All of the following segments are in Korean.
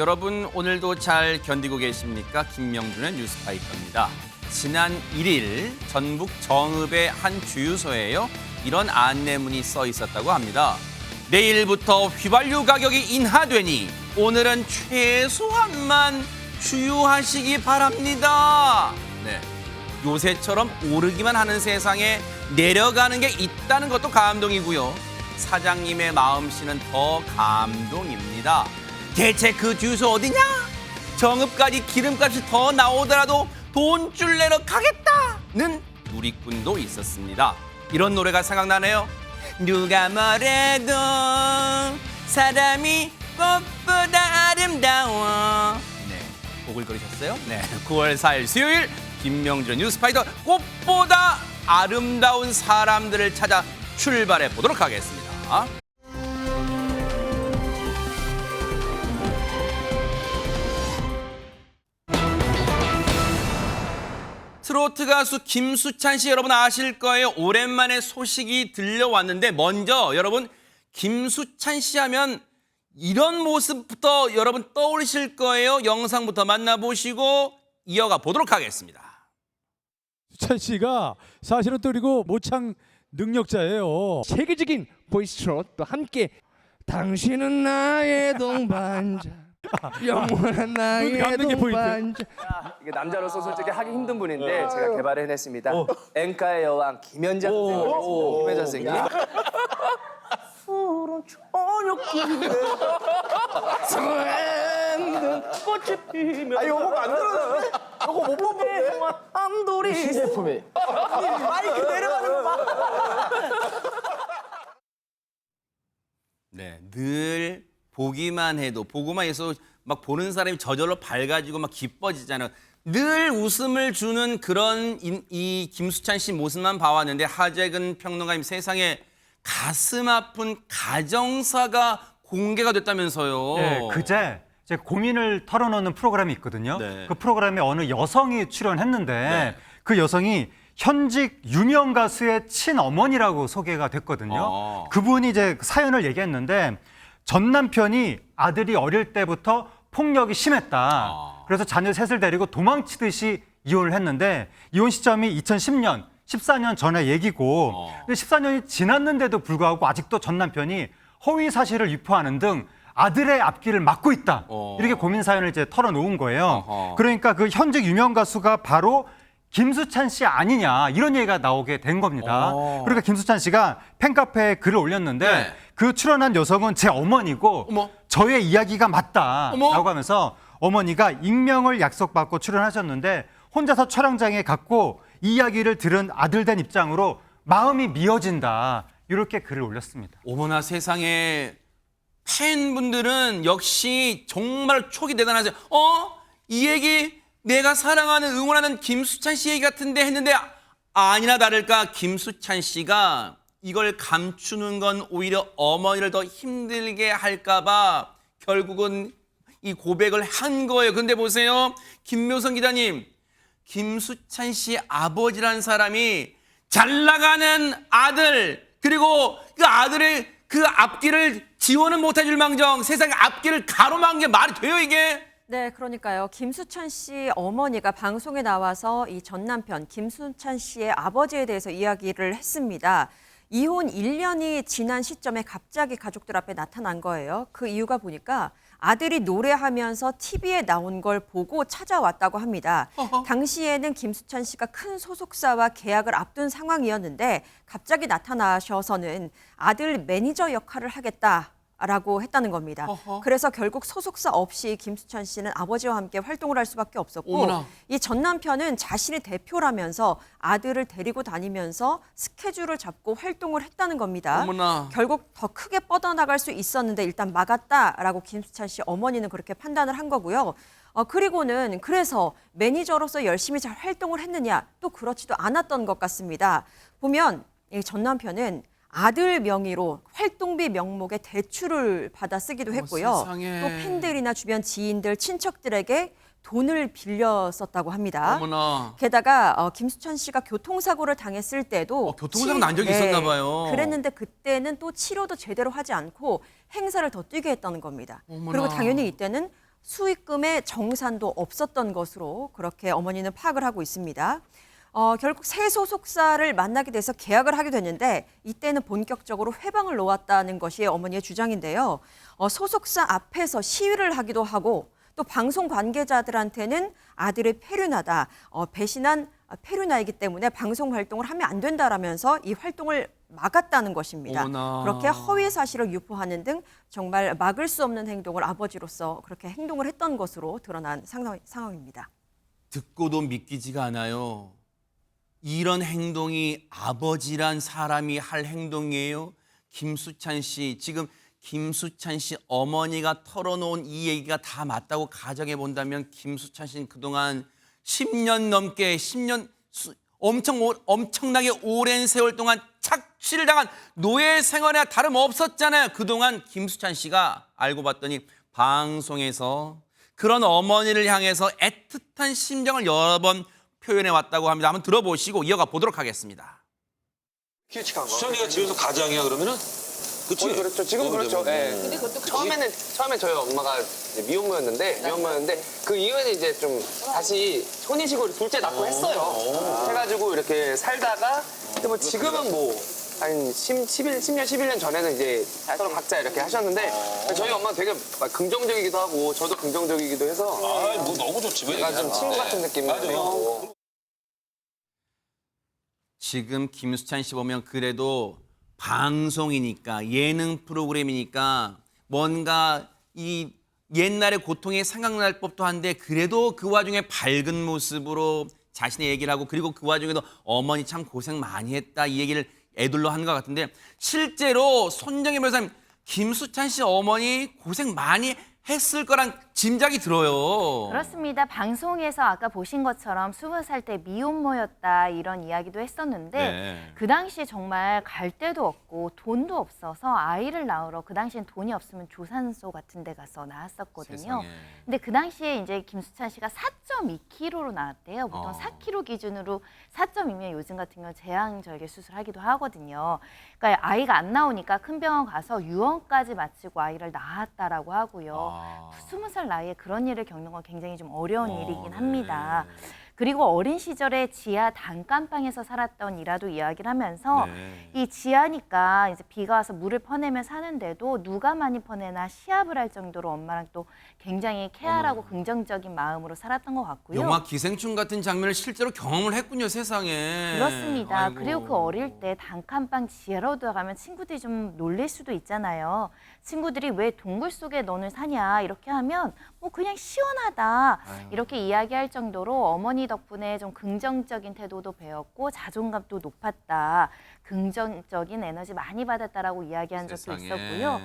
여러분 오늘도 잘 견디고 계십니까? 김명준의 뉴스파이터입니다. 지난 1일 전북 정읍의 한 주유소에요. 이런 안내문이 써 있었다고 합니다. 내일부터 휘발유 가격이 인하되니 오늘은 최소한만 주유하시기 바랍니다. 네, 요새처럼 오르기만 하는 세상에 내려가는 게 있다는 것도 감동이고요. 사장님의 마음씨는 더 감동입니다. 대체 그 주유소 어디냐? 정읍까지 기름값이 더 나오더라도 돈줄 내러 가겠다는 누리꾼도 있었습니다. 이런 노래가 생각나네요. 누가 뭐래도 사람이 꽃보다 아름다워. 네, 오글거리셨어요? 네, 9월 4일 수요일 김명준 뉴스파이터 꽃보다 아름다운 사람들을 찾아 출발해 보도록 하겠습니다. 트로트 가수 김수찬 씨 여러분 아실 거예요. 오랜만에 소식이 들려왔는데 먼저 여러분 김수찬 씨 하면 이런 모습부터 여러분 떠올리실 거예요. 영상부터 만나보시고 이어가 보도록 하겠습니다. 수찬 씨가 사실은 또 그리고 모창 능력자예요. 세계적인 보이스 트롯과 함께 당신은 나의 동반자 영원한 나의 감는 게 포인트. 동반자. 이게 남자로서 솔직히 하기 힘든 분인데 제가 개발을 해냈습니다. 앵카의 여왕 김현자 선생님. 김현자 선생님. 푸른 저녁길에 스랜드 꽃이 피면 아, 요거 만들었는데? 요거 못 뽑는데? 안돌이 신제품이. 마이크 내려가는 거 봐. 네, 늘 보기만 해도 막 보는 사람이 저절로 밝아지고 막 기뻐지잖아요. 늘 웃음을 주는 그런 이 김수찬 씨 모습만 봐왔는데 하재근 평론가님 세상에 가슴 아픈 가정사가 공개가 됐다면서요. 네, 그제 제 고민을 털어놓는 프로그램이 있거든요. 네. 그 프로그램에 어느 여성이 출연했는데 네. 그 여성이 현직 유명 가수의 친어머니라고 소개가 됐거든요. 그분이 이제 사연을 얘기했는데 전 남편이 아들이 어릴 때부터 폭력이 심했다. 그래서 자녀 셋을 데리고 도망치듯이 이혼을 했는데 이혼 시점이 2010년, 14년 전의 얘기고 근데 14년이 지났는데도 불구하고 아직도 전 남편이 허위 사실을 유포하는 등 아들의 앞길을 막고 있다. 이렇게 고민 사연을 이제 털어놓은 거예요. 그러니까 그 현직 유명 가수가 바로 김수찬 씨 아니냐 이런 얘기가 나오게 된 겁니다. 그러니까 김수찬 씨가 팬카페에 글을 올렸는데 네. 그 출연한 여성은 제 어머니고 어머. 저의 이야기가 맞다라고 어머. 하면서 어머니가 익명을 약속받고 출연하셨는데 혼자서 촬영장에 갔고 이 이야기를 들은 아들 된 입장으로 마음이 미어진다 이렇게 글을 올렸습니다. 어머나 세상에 팬분들은 역시 정말 촉이 대단하세요. 이 얘기 내가 사랑하는 응원하는 김수찬 씨 얘기 같은데 했는데 아니나 다를까 김수찬 씨가 이걸 감추는 건 오히려 어머니를 더 힘들게 할까 봐 결국은 이 고백을 한 거예요. 근데 보세요. 김묘성 기자님. 김수찬 씨 아버지라는 사람이 잘 나가는 아들 그리고 그 아들의 그 앞길을 지원은 못해줄 망정 세상에 앞길을 가로막은 게 말이 돼요 이게? 네, 그러니까요. 김수찬 씨 어머니가 방송에 나와서 이 전 남편 김수찬 씨의 아버지에 대해서 이야기를 했습니다. 이혼 1년이 지난 시점에 갑자기 가족들 앞에 나타난 거예요. 그 이유가 보니까 아들이 노래하면서 TV에 나온 걸 보고 찾아왔다고 합니다. 당시에는 김수찬 씨가 큰 소속사와 계약을 앞둔 상황이었는데 갑자기 나타나셔서는 아들 매니저 역할을 하겠다라고 했다는 겁니다. 그래서 결국 소속사 없이 김수찬 씨는 아버지와 함께 활동을 할 수밖에 없었고 이 전 남편은 자신이 대표라면서 아들을 데리고 다니면서 스케줄을 잡고 활동을 했다는 겁니다. 어머나. 결국 더 크게 뻗어나갈 수 있었는데 일단 막았다라고 김수찬 씨 어머니는 그렇게 판단을 한 거고요. 그리고는 그래서 매니저로서 열심히 잘 활동을 했느냐 또 그렇지도 않았던 것 같습니다. 보면 이 전 남편은 아들 명의로 활동비 명목의 대출을 받아 쓰기도 했고요. 세상에. 또 팬들이나 주변 지인들, 친척들에게 돈을 빌렸었다고 합니다. 어머나. 게다가 김수찬 씨가 교통사고를 당했을 때도 교통사고 난 적이 있었나 봐요. 그랬는데 그때는 또 치료도 제대로 하지 않고 행사를 더 뛰게 했다는 겁니다. 어머나. 그리고 당연히 이때는 수익금의 정산도 없었던 것으로 그렇게 어머니는 파악을 하고 있습니다. 결국 새 소속사를 만나게 돼서 계약을 하게 됐는데 이때는 본격적으로 회방을 놓았다는 것이 어머니의 주장인데요. 소속사 앞에서 시위를 하기도 하고 또 방송 관계자들한테는 아들이 페류나다, 배신한 페류나이기 때문에 방송 활동을 하면 안 된다라면서 이 활동을 막았다는 것입니다. 어머나. 그렇게 허위 사실을 유포하는 등 정말 막을 수 없는 행동을 아버지로서 그렇게 행동을 했던 것으로 드러난 상황입니다. 듣고도 믿기지가 않아요. 이런 행동이 아버지란 사람이 할 행동이에요. 김수찬 씨, 지금 김수찬 씨 어머니가 털어놓은 이 얘기가 다 맞다고 가정해 본다면 김수찬 씨는 그동안 10년 넘게 엄청나게 오랜 세월 동안 착취를 당한 노예 생활에 다름없었잖아요. 그동안 김수찬 씨가 알고 봤더니 방송에서 그런 어머니를 향해서 애틋한 심정을 여러 번 표현해 왔다고 합니다. 한번 들어보시고 이어가 보도록 하겠습니다. 수찬이가 집에서 가장이야 그러면은? 그치? 그렇죠. 지금 그렇죠. 네. 근데 처음에 저희 엄마가 이제 미혼모였는데 그 이후에는 이제 좀 다시 혼인식으로 둘째 낳고 했어요. 해가지고 이렇게 살다가 근데 뭐 지금은 뭐 한 10년, 11년 전에는 이제 서로 각자 이렇게 하셨는데 저희 엄마 되게 막 긍정적이기도 하고 저도 긍정적이기도 해서 아, 뭐 너무 좋지. 왜 약간 좀 친구 같은 느낌이 있고 지금 김수찬 씨 보면 그래도 방송이니까 예능 프로그램이니까 뭔가 이 옛날의 고통이 생각날 법도 한데 그래도 그 와중에 밝은 모습으로 자신의 얘기를 하고 그리고 그 와중에도 어머니 참 고생 많이 했다 이 얘기를 애들로 하는 것 같은데 실제로 손정혜 변호사님 김수찬 씨 어머니 고생 많이 했을 거란 짐작이 들어요. 그렇습니다. 방송에서 아까 보신 것처럼 20살 때 미혼모였다 이런 이야기도 했었는데 네. 그 당시에 정말 갈 데도 없고 돈도 없어서 아이를 낳으러 그 당시엔 돈이 없으면 조산소 같은 데 가서 낳았었거든요. 세상에. 근데 그 당시에 이제 김수찬 씨가 4.2kg로 나왔대요. 보통 4kg 기준으로 4.2면 요즘 같은 경우는 제왕절개 수술하기도 하거든요. 그러니까 아이가 안 나오니까 큰 병원 가서 유언까지 마치고 아이를 낳았다라고 하고요. 20살 나이에 그런 일을 겪는 건 굉장히 좀 어려운 일이긴 합니다. 그리고 어린 시절에 지하 단칸방에서 살았던 이라도 이야기를 하면서 이 지하니까 이제 비가 와서 물을 퍼내면 사는데도 누가 많이 퍼내나 시합을 할 정도로 엄마랑 또 굉장히 케어하고 긍정적인 마음으로 살았던 것 같고요. 영화 기생충 같은 장면을 실제로 경험을 했군요, 세상에. 그렇습니다. 아이고. 그리고 그 어릴 때 단칸방 지하로 들어가면 친구들이 좀 놀랄 수도 있잖아요. 친구들이 왜 동굴 속에 너는 사냐 이렇게 하면 뭐 그냥 시원하다 이렇게 이야기할 정도로 어머니 덕분에 좀 긍정적인 태도도 배웠고 자존감도 높았다. 긍정적인 에너지 많이 받았다라고 이야기한 적도 세상에. 있었고요.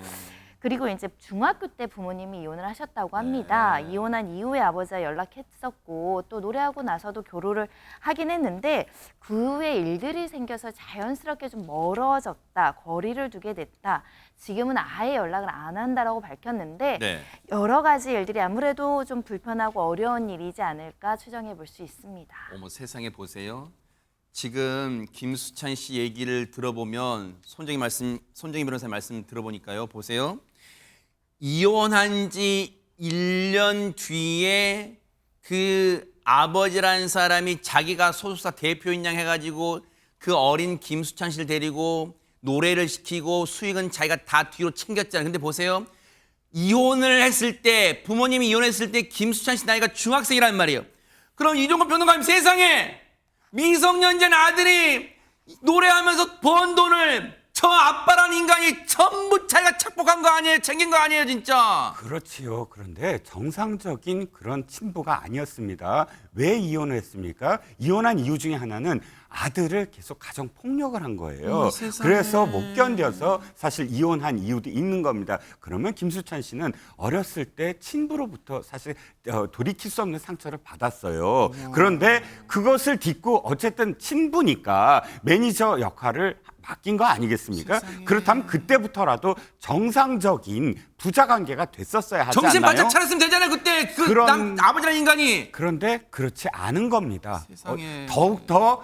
그리고 이제 중학교 때 부모님이 이혼을 하셨다고 합니다. 이혼한 이후에 아버지와 연락했었고 또 노래하고 나서도 교류를 하긴 했는데 그 후에 일들이 생겨서 자연스럽게 좀 멀어졌다. 거리를 두게 됐다. 지금은 아예 연락을 안 한다라고 밝혔는데 네. 여러 가지 일들이 아무래도 좀 불편하고 어려운 일이지 않을까 추정해 볼 수 있습니다. 어머 세상에 보세요. 지금 김수찬 씨 얘기를 들어보면 손정희 변호사님 말씀 들어보니까요. 보세요. 이혼한 지 1년 뒤에 그 아버지라는 사람이 자기가 소속사 대표인 양 해가지고 그 어린 김수찬 씨를 데리고 노래를 시키고 수익은 자기가 다 뒤로 챙겼잖아요. 근데 보세요. 이혼을 했을 때 부모님이 이혼했을 때 김수찬 씨 나이가 중학생이란 말이에요. 그럼 이종건 변호사님 세상에 미성년자인 아들이 노래하면서 번 돈을 저 아빠라는 인간이 전부 자기가 착복한 거 아니에요? 챙긴 거 아니에요 진짜? 그렇지요. 그런데 정상적인 그런 친부가 아니었습니다. 왜 이혼을 했습니까? 이혼한 이유 중에 하나는 아들을 계속 가정 폭력을 한 거예요. 세상에. 그래서 못 견뎌서 사실 이혼한 이유도 있는 겁니다. 그러면 김수찬 씨는 어렸을 때 친부로부터 사실 돌이킬 수 없는 상처를 받았어요. 그런데 그것을 딛고 어쨌든 친부니까 매니저 역할을 맡긴 거 아니겠습니까? 세상에. 그렇다면 그때부터라도 정상적인 부자 관계가 됐었어야 하지 정신 않나요? 바짝 차렸으면 되잖아요 그때 그 그런- 아버지라는 인간이. 그런데 그렇지 않은 겁니다. 세상에. 더욱더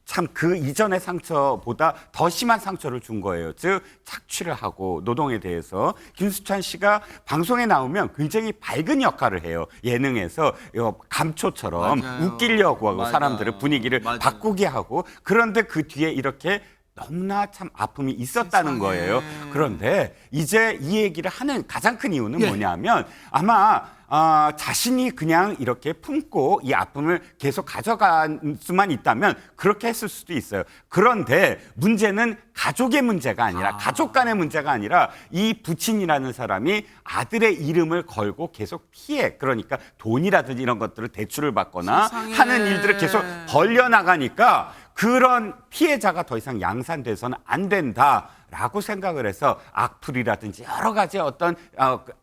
참 그 이전의 상처보다 더 심한 상처를 준 거예요. 즉 착취를 하고 노동에 대해서. 김수찬 씨가 방송에 나오면 굉장히 밝은 역할을 해요. 예능에서 감초처럼 맞아요. 웃기려고 하고 맞아요. 사람들의 분위기를 맞아요. 바꾸게 하고, 그런데 그 뒤에 이렇게 너무나 참 아픔이 있었다는 세상에. 거예요. 그런데 이제 이 얘기를 하는 가장 큰 이유는 예. 뭐냐면, 아마 자신이 그냥 이렇게 품고 이 아픔을 계속 가져갈 수만 있다면 그렇게 했을 수도 있어요. 그런데 문제는 가족의 문제가 아니라, 가족 간의 문제가 아니라 이 부친이라는 사람이 아들의 이름을 걸고 계속 피해, 그러니까 돈이라든지 이런 것들을 대출을 받거나 세상에. 하는 일들을 계속 벌려나가니까 그런 피해자가 더 이상 양산돼서는 안 된다라고 생각을 해서 악플이라든지 여러 가지 어떤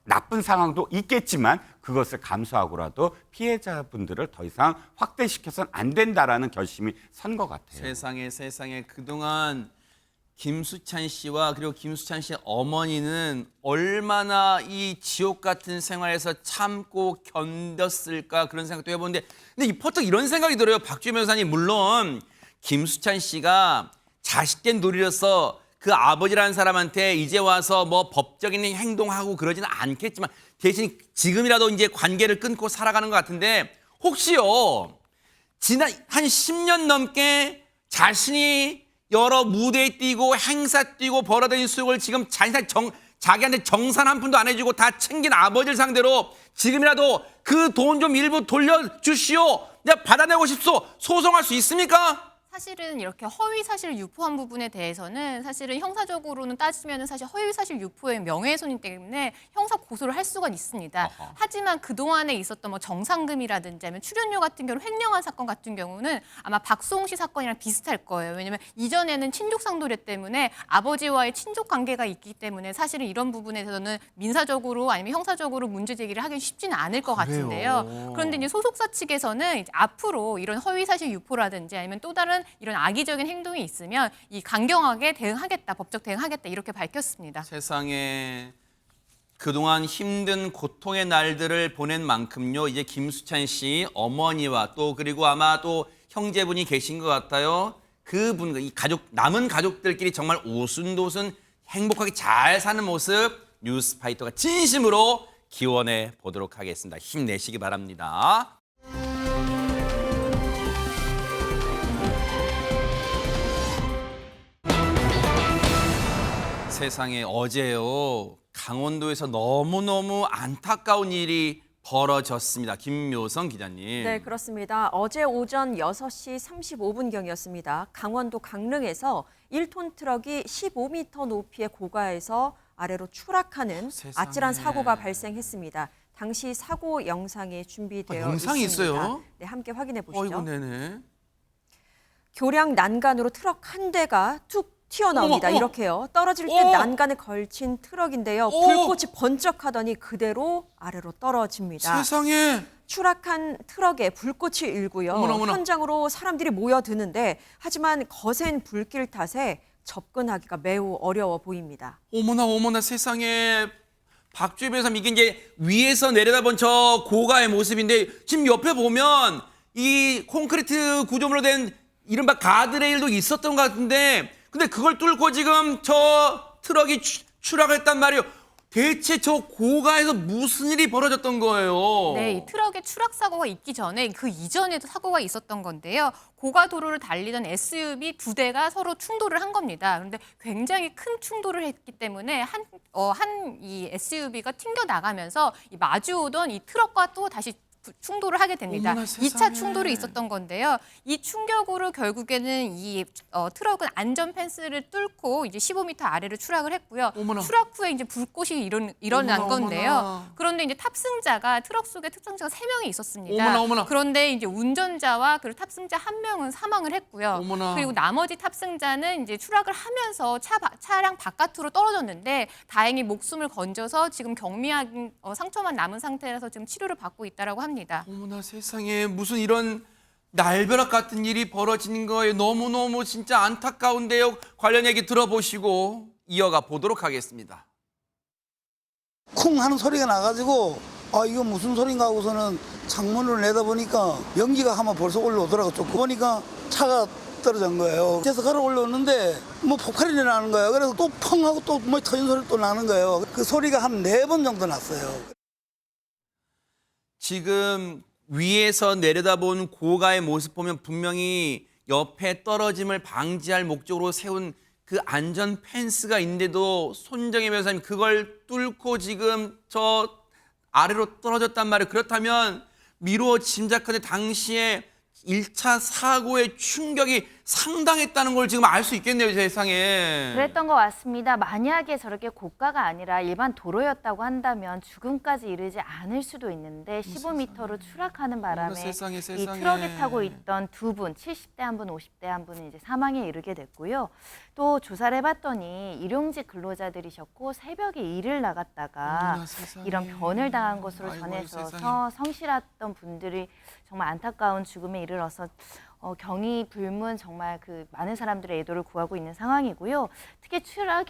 나쁜 상황도 있겠지만 그것을 감수하고라도 피해자분들을 더 이상 확대시켜서는 안 된다라는 결심이 선 것 같아요. 세상에 그동안 김수찬 씨와 그리고 김수찬 씨의 어머니는 얼마나 이 지옥 같은 생활에서 참고 견뎠을까, 그런 생각도 해보는데, 근데 이 퍼뜩 이런 생각이 들어요. 박주희 변호사님, 물론 김수찬 씨가 자식된 도리로서 그 아버지라는 사람한테 이제 와서 뭐 법적인 행동하고 그러지는 않겠지만 대신 지금이라도 이제 관계를 끊고 살아가는 것 같은데, 혹시요 지난 한 10년 넘게 자신이 여러 무대에 뛰고 행사 뛰고 벌어들인 수익을 지금 자기한테 정산 한 푼도 안 해주고 다 챙긴 아버지를 상대로 지금이라도 그 돈 좀 일부 돌려주시오, 내가 받아내고 싶소, 소송할 수 있습니까? 사실은 이렇게 허위 사실을 유포한 부분에 대해서는 사실은 형사적으로는 따지면은 사실 허위 사실 유포의 명예훼손이기 때문에 형사 고소를 할 수가 있습니다. 어허. 하지만 그동안에 있었던 뭐 정상금이라든지 아니면 출연료 같은 경우 횡령한 사건 같은 경우는 아마 박수홍 씨 사건이랑 비슷할 거예요. 왜냐면 이전에는 친족상도례 때문에 아버지와의 친족 관계가 있기 때문에 사실은 이런 부분에서는 민사적으로 아니면 형사적으로 문제 제기를 하기 쉽지는 않을 것 같은데요. 그런데 이제 소속사 측에서는 이제 앞으로 이런 허위 사실 유포라든지 아니면 또 다른 이런 악의적인 행동이 있으면 이 강경하게 대응하겠다, 법적 대응하겠다, 이렇게 밝혔습니다. 세상에 그동안 힘든 고통의 날들을 보낸 만큼요, 이제 김수찬 씨 어머니와 또 그리고 아마 또 형제분이 계신 것 같아요. 그분, 이 가족, 남은 가족들끼리 정말 오순도순 행복하게 잘 사는 모습 뉴스파이터가 진심으로 기원해 보도록 하겠습니다. 힘내시기 바랍니다. 세상에 어제요, 강원도에서 너무너무 안타까운 일이 벌어졌습니다. 김묘성 기자님. 네, 그렇습니다. 어제 오전 6시 35분경이었습니다. 강원도 강릉에서 1톤 트럭이 15m 높이의 고가에서 아래로 추락하는 세상에. 아찔한 사고가 발생했습니다. 당시 사고 영상이 준비되어 영상이 있습니다. 있어요? 네, 함께 확인해 보시죠. 어이구, 네네. 교량 난간으로 트럭 한 대가 툭 튀어나옵니다. 어머. 이렇게요. 떨어질 때 난간에 걸친 트럭인데요. 불꽃이 번쩍하더니 그대로 아래로 떨어집니다. 세상에. 추락한 트럭에 불꽃이 일고요. 어머나. 현장으로 사람들이 모여드는데 하지만 거센 불길 탓에 접근하기가 매우 어려워 보입니다. 어머나 세상에. 박주희 변호사님, 이게 이제 위에서 내려다본 저 고가의 모습인데 지금 옆에 보면 이 콘크리트 구조물로 된 이른바 가드레일도 있었던 것 같은데, 근데 그걸 뚫고 지금 저 트럭이 추락했단 말이에요. 대체 저 고가에서 무슨 일이 벌어졌던 거예요? 네, 이 트럭의 추락 사고가 있기 전에 그 이전에도 사고가 있었던 건데요. 고가 도로를 달리던 SUV 2대가 서로 충돌을 한 겁니다. 그런데 굉장히 큰 충돌을 했기 때문에 이 SUV가 튕겨 나가면서 이 마주오던 이 트럭과 또 다시 충돌을 하게 됩니다. 어머나, 2차 충돌이 있었던 건데요. 이 충격으로 결국에는 이 트럭은 안전 펜스를 뚫고 이제 15m 아래로 추락을 했고요. 어머나. 추락 후에 이제 불꽃이 일어난 어머나, 건데요. 어머나. 그런데 이제 트럭 속에 탑승자가 3명이 있었습니다. 어머나. 그런데 이제 운전자와 그리고 탑승자 1명은 사망을 했고요. 어머나. 그리고 나머지 탑승자는 이제 추락을 하면서 차량 바깥으로 떨어졌는데 다행히 목숨을 건져서 지금 경미한 상처만 남은 상태라서 지금 치료를 받고 있다라고 합니다. 어머나 세상에, 무슨 이런 날벼락 같은 일이 벌어지는 거예요. 너무너무 진짜 안타까운데요. 관련 얘기 들어보시고 이어가 보도록 하겠습니다. 쿵 하는 소리가 나가지고 이거 무슨 소린가 하고서는 창문을 내다보니까 연기가 한번 벌써 올라오더라고. 쭉 보니까 차가 떨어진 거예요. 그래서 걸어 올라오는데 뭐 폭발이 나는 거예요. 그래서 또 펑 하고 또 뭐 터진 소리 또 나는 거예요. 그 소리가 한 4번 정도 났어요. 지금 위에서 내려다본 고가의 모습 보면 분명히 옆에 떨어짐을 방지할 목적으로 세운 그 안전 펜스가 있는데도 손정혜 변호사님 그걸 뚫고 지금 저 아래로 떨어졌단 말이에요. 그렇다면 미루어 짐작하는 당시에 1차 사고의 충격이 상당했다는 걸 지금 알 수 있겠네요, 세상에. 그랬던 것 같습니다. 만약에 저렇게 고가가 아니라 일반 도로였다고 한다면 죽음까지 이르지 않을 수도 있는데 15m로 추락하는 바람에 세상에. 이 트럭에 타고 있던 2분, 70대 한 분, 50대 한 분은 이제 사망에 이르게 됐고요. 또 조사를 해봤더니 일용직 근로자들이셨고 새벽에 일을 나갔다가 이런 변을 당한 것으로 전해져서 성실했던 분들이 정말 안타까운 죽음에 이르러서 경의 불문 정말 그 많은 사람들의 애도를 구하고 있는 상황이고요. 특히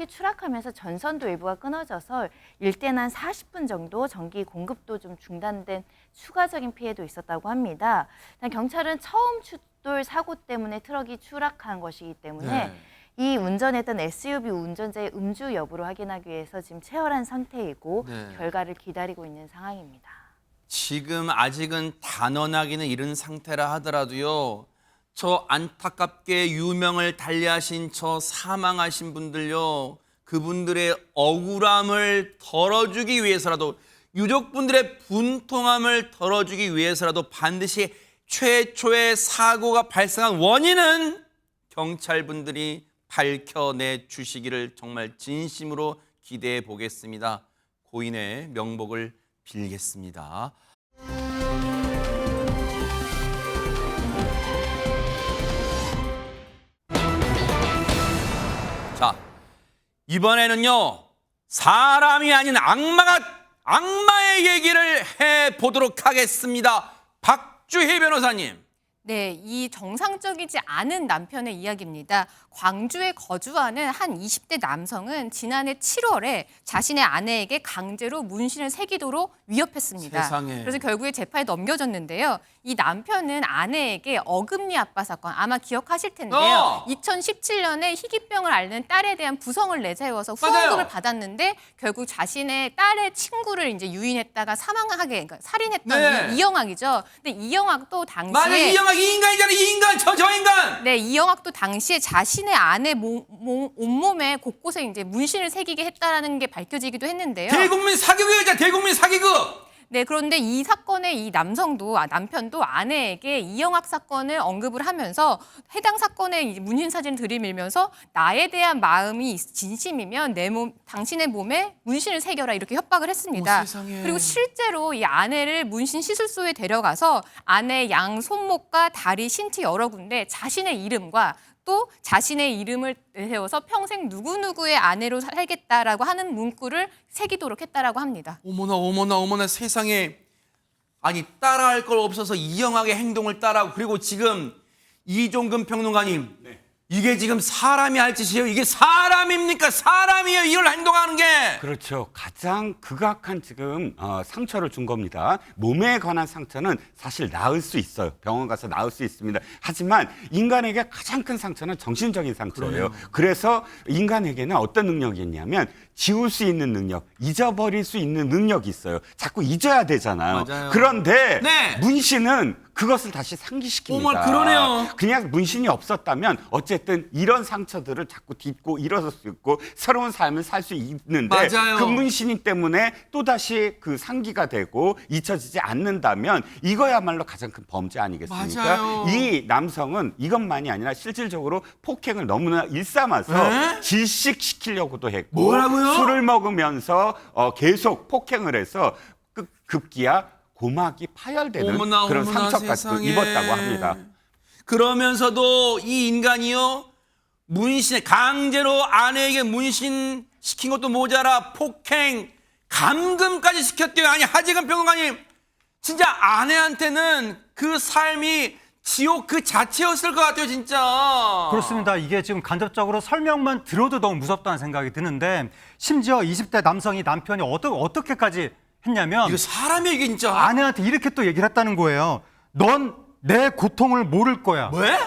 추락하면서 전선도 일부가 끊어져서 일대는 한 40분 정도 전기 공급도 좀 중단된 추가적인 피해도 있었다고 합니다. 경찰은 처음 추돌 사고 때문에 트럭이 추락한 것이기 때문에 이 운전했던 SUV 운전자의 음주 여부를 확인하기 위해서 지금 체열한 상태이고 결과를 기다리고 있는 상황입니다. 지금 아직은 단언하기는 이른 상태라 하더라도요. 저 안타깝게 유명을 달리하신 저 사망하신 분들요. 그분들의 억울함을 덜어주기 위해서라도 유족분들의 분통함을 덜어주기 위해서라도 반드시 최초의 사고가 발생한 원인은 경찰분들이 밝혀내 주시기를 정말 진심으로 기대해 보겠습니다. 고인의 명복을 빌겠습니다. 자, 이번에는요, 사람이 아닌 악마의 얘기를 해보도록 하겠습니다. 박주희 변호사님. 네, 이 정상적이지 않은 남편의 이야기입니다. 광주에 거주하는 한 20대 남성은 지난해 7월에 자신의 아내에게 강제로 문신을 새기도록 위협했습니다. 세상에. 그래서 결국에 재판에 넘겨졌는데요. 이 남편은 아내에게 어금니 아빠 사건 아마 기억하실 텐데요. 2017년에 희귀병을 앓는 딸에 대한 부성을 내세워서 후원금을 맞아요. 받았는데 결국 자신의 딸의 친구를 이제 유인했다가 사망하게 그러니까 살인했던 네. 이영학이죠. 근데 이영학도 당시에 맞아, 이영학 이 인간이잖아, 이 인간, 저 인간. 네, 이영학도 당시에 자신의 아내 온몸에 곳곳에 이제 문신을 새기게 했다라는 게 밝혀지기도 했는데요. 대국민 사기극이잖아, 대국민 사기극. 네, 그런데 이 사건의 이 남편도 아내에게 이영학 사건을 언급을 하면서 해당 사건의 문신 사진을 들이밀면서 나에 대한 마음이 진심이면 당신의 몸에 문신을 새겨라 이렇게 협박을 했습니다. 그리고 실제로 이 아내를 문신 시술소에 데려가서 아내의 양 손목과 다리, 신체 여러 군데 자신의 이름과 또 자신의 이름을 세워서 평생 누구누구의 아내로 살겠다라고 하는 문구를 새기도록 했다라고 합니다. 어머나 세상에. 아니 따라할 걸 없어서 이영학의 행동을 따라하고 그리고 지금 이종근 평론가님 이게 지금 사람이 할 짓이에요? 이게 사람입니까? 사람이에요 이걸 행동하는 게. 그렇죠. 가장 극악한 지금 상처를 준 겁니다. 몸에 관한 상처는 사실 나을 수 있어요. 병원 가서 나을 수 있습니다. 하지만 인간에게 가장 큰 상처는 정신적인 상처예요. 그래서 인간에게는 어떤 능력이 있냐면 지울 수 있는 능력, 잊어버릴 수 있는 능력이 있어요. 자꾸 잊어야 되잖아요. 맞아요. 그런데 네. 문신은 그것을 다시 상기시킵니다. 어머, 그러네요. 그냥 문신이 없었다면 어쨌든 이런 상처들을 자꾸 딛고 일어설 수 있고 새로운 삶을 살 수 있는데 맞아요. 그 문신 때문에 또다시 그 상기가 되고 잊혀지지 않는다면 이거야말로 가장 큰 범죄 아니겠습니까? 맞아요. 이 남성은 이것만이 아니라 실질적으로 폭행을 너무나 일삼아서 질식시키려고도 했고 뭐라고요? 술을 먹으면서 계속 폭행을 해서 급기야 고막이 파열되는 그런 상처까지 세상에. 입었다고 합니다. 그러면서도 이 인간이요 문신 강제로 아내에게 문신 시킨 것도 모자라 폭행 감금까지 시켰대요. 아니 하재근 평론가님 진짜 아내한테는 그 삶이 지옥 그 자체였을 것 같아요 진짜. 그렇습니다. 이게 지금 간접적으로 설명만 들어도 너무 무섭다는 생각이 드는데 심지어 20대 남성이 남편이 어떻게까지 했냐면 이거 사람이야 이게 진짜. 아내한테 이렇게 또 얘기를 했다는 거예요. 넌 내 고통을 모를 거야. 왜?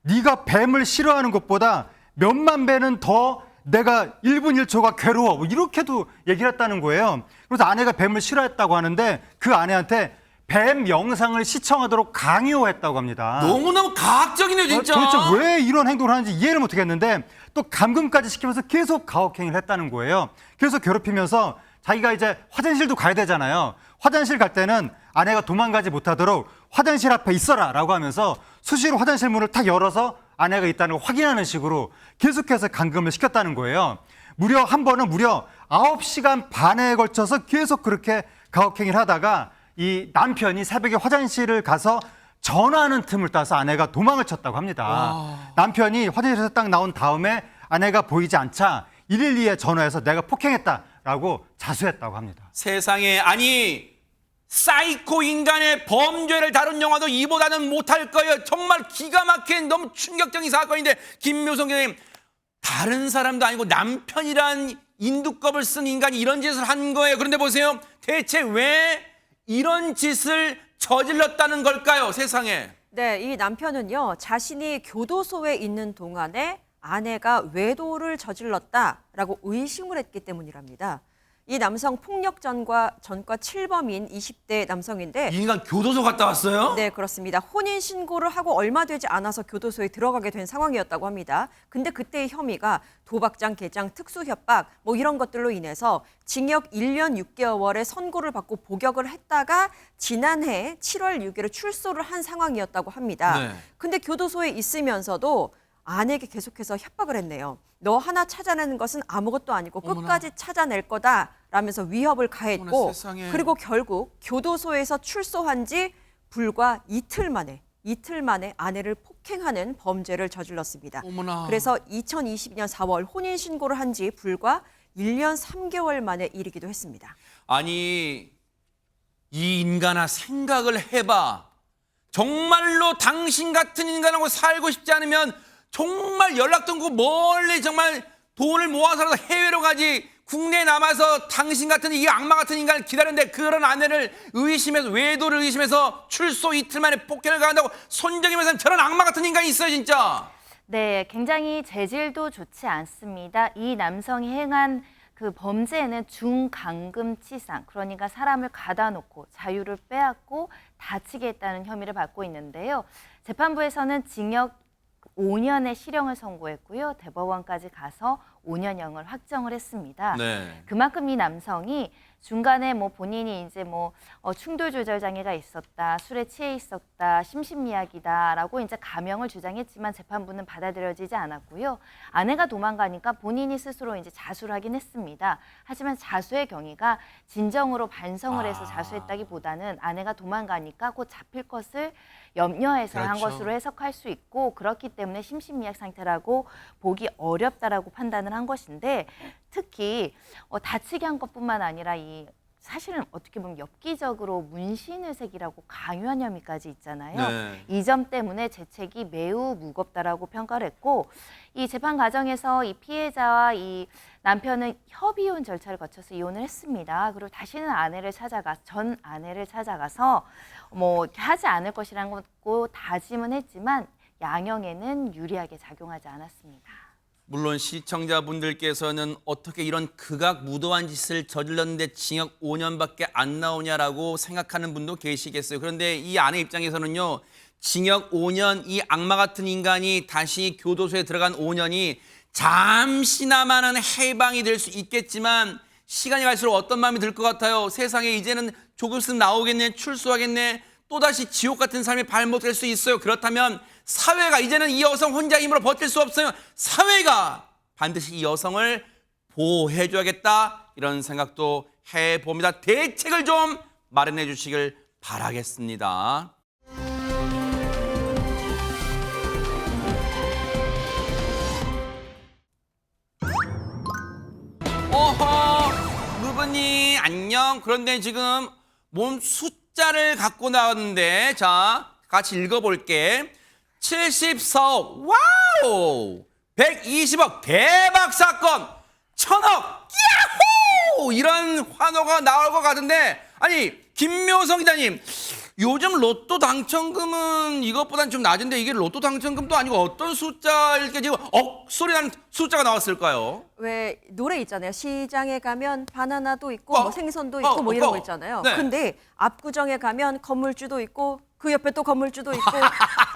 네가 뱀을 싫어하는 것보다 몇만 배는 더 내가 1분 1초가 괴로워. 뭐 이렇게도 얘기를 했다는 거예요. 그래서 아내가 뱀을 싫어했다고 하는데 그 아내한테 뱀 영상을 시청하도록 강요했다고 합니다. 너무너무 과학적이네요, 진짜. 도대체 왜 이런 행동을 하는지 이해를 못하겠는데 또 감금까지 시키면서 계속 가혹행위를 했다는 거예요. 계속 괴롭히면서 자기가 이제 화장실도 가야 되잖아요. 화장실 갈 때는 아내가 도망가지 못하도록 화장실 앞에 있어라 라고 하면서 수시로 화장실 문을 탁 열어서 아내가 있다는 걸 확인하는 식으로 계속해서 감금을 시켰다는 거예요. 무려 한 번은 무려 9시간 반에 걸쳐서 계속 그렇게 가혹행위를 하다가 이 남편이 새벽에 화장실을 가서 전화하는 틈을 따서 아내가 도망을 쳤다고 합니다. 남편이 화장실에서 딱 나온 다음에 아내가 보이지 않자 112에 전화해서 내가 폭행했다라고 자수했다고 합니다. 세상에, 아니 사이코 인간의 범죄를 다룬 영화도 이보다는 못할 거예요. 정말 기가 막힌 너무 충격적인 사건인데, 김묘성 교수님, 다른 사람도 아니고 남편이란 인두껍을 쓴 인간이 이런 짓을 한 거예요. 그런데 보세요, 대체 왜 이런 짓을 저질렀다는 걸까요, 세상에? 네, 이 남편은요, 자신이 교도소에 있는 동안에 아내가 외도를 저질렀다라고 의심을 했기 때문이랍니다. 이 남성 폭력 전과 7범인 20대 남성인데, 이 인간 교도소 갔다 왔어요? 네, 그렇습니다. 혼인 신고를 하고 얼마 되지 않아서 교도소에 들어가게 된 상황이었다고 합니다. 근데 그때의 혐의가 도박장, 개장, 특수 협박 뭐 이런 것들로 인해서 징역 1년 6개월의 선고를 받고 복역을 했다가 지난해 7월 6일에 출소를 한 상황이었다고 합니다. 네. 근데 교도소에 있으면서도 아내에게 계속해서 협박을 했네요. 너 하나 찾아내는 것은 아무것도 아니고 끝까지 찾아낼 거다라면서 위협을 가했고, 어머나 세상에. 그리고 결국 교도소에서 출소한 지 불과 이틀 만에 아내를 폭행하는 범죄를 저질렀습니다. 어머나. 그래서 2022년 4월 혼인 신고를 한 지 불과 1년 3개월 만의 일이기도 했습니다. 아니, 이 인간아, 생각을 해봐. 정말로 당신 같은 인간하고 살고 싶지 않으면 정말 연락도 끊고 멀리 정말 돈을 모아서라도 해외로 가지, 국내에 남아서 당신 같은 이 악마 같은 인간을 기다리는데, 그런 아내를 의심해서, 외도를 의심해서 출소 이틀 만에 폭행을 가한다고 손정임에서는 저런 악마 같은 인간이 있어요, 진짜. 네, 굉장히 재질도 좋지 않습니다. 이 남성이 행한 그 범죄는 중감금치상, 그러니까 사람을 가다 놓고 자유를 빼앗고 다치게 했다는 혐의를 받고 있는데요. 재판부에서는 징역 5년의 실형을 선고했고요. 대법원까지 가서 5년형을 확정을 했습니다. 네. 그만큼 이 남성이 중간에 뭐 본인이 이제 충돌 조절 장애가 있었다, 술에 취해 있었다, 심신미약이다라고 이제 가명을 주장했지만 재판부는 받아들여지지 않았고요. 아내가 도망가니까 본인이 스스로 이제 자수를 하긴 했습니다. 하지만 자수의 경위가 진정으로 반성을 해서 자수했다기보다는 아내가 도망가니까 곧 잡힐 것을 염려해서 한 그렇죠. 것으로 해석할 수 있고, 그렇기 때문에 심신미약 상태라고 보기 어렵다라고 판단을 한 것인데, 특히 다치게 한 것뿐만 아니라 사실은 어떻게 보면 엽기적으로 문신을 새기라고 강요한 혐의까지 있잖아요. 네. 이 점 때문에 죄책이 매우 무겁다라고 평가를 했고, 이 재판 과정에서 이 피해자와 이 남편은 협의혼 절차를 거쳐서 이혼을 했습니다. 그리고 다시는 전 아내를 찾아가서 하지 않을 것이라는 거 다짐은 했지만 양형에는 유리하게 작용하지 않았습니다. 물론 시청자분들께서는 어떻게 이런 극악무도한 짓을 저질렀는데 징역 5년밖에 안 나오냐라고 생각하는 분도 계시겠어요. 그런데 이 아내 입장에서는요, 징역 5년, 이 악마 같은 인간이 다시 교도소에 들어간 5년이 잠시나마는 해방이 될 수 있겠지만, 시간이 갈수록 어떤 마음이 들 것 같아요. 세상에 이제는 조금 있으면 나오겠네, 출소하겠네, 또다시 지옥 같은 삶에 발못될 수 있어요. 그렇다면 사회가, 이제는 이 여성 혼자 힘으로 버틸 수 없어요. 사회가 반드시 이 여성을 보호해줘야겠다, 이런 생각도 해봅니다. 대책을 좀 마련해 주시길 바라겠습니다. 어허, 무분이 안녕. 그런데 지금 뭔 숫자를 갖고 나왔는데, 자, 같이 읽어볼게. 74억, 와우! 120억, 대박 사건! 1000억, 야호! 이런 환호가 나올 것 같은데, 아니, 김묘성 기자님, 요즘 로또 당첨금은 이것보다는 좀 낮은데 이게 로또 당첨금도 아니고 어떤 숫자일게 지금 소리 나는 숫자가 나왔을까요? 왜 노래 있잖아요. 시장에 가면 바나나도 있고 뭐 생선도 있고 뭐 이런 거 있잖아요. 네. 근데 압구정에 가면 건물주도 있고 그 옆에 또 건물주도 있고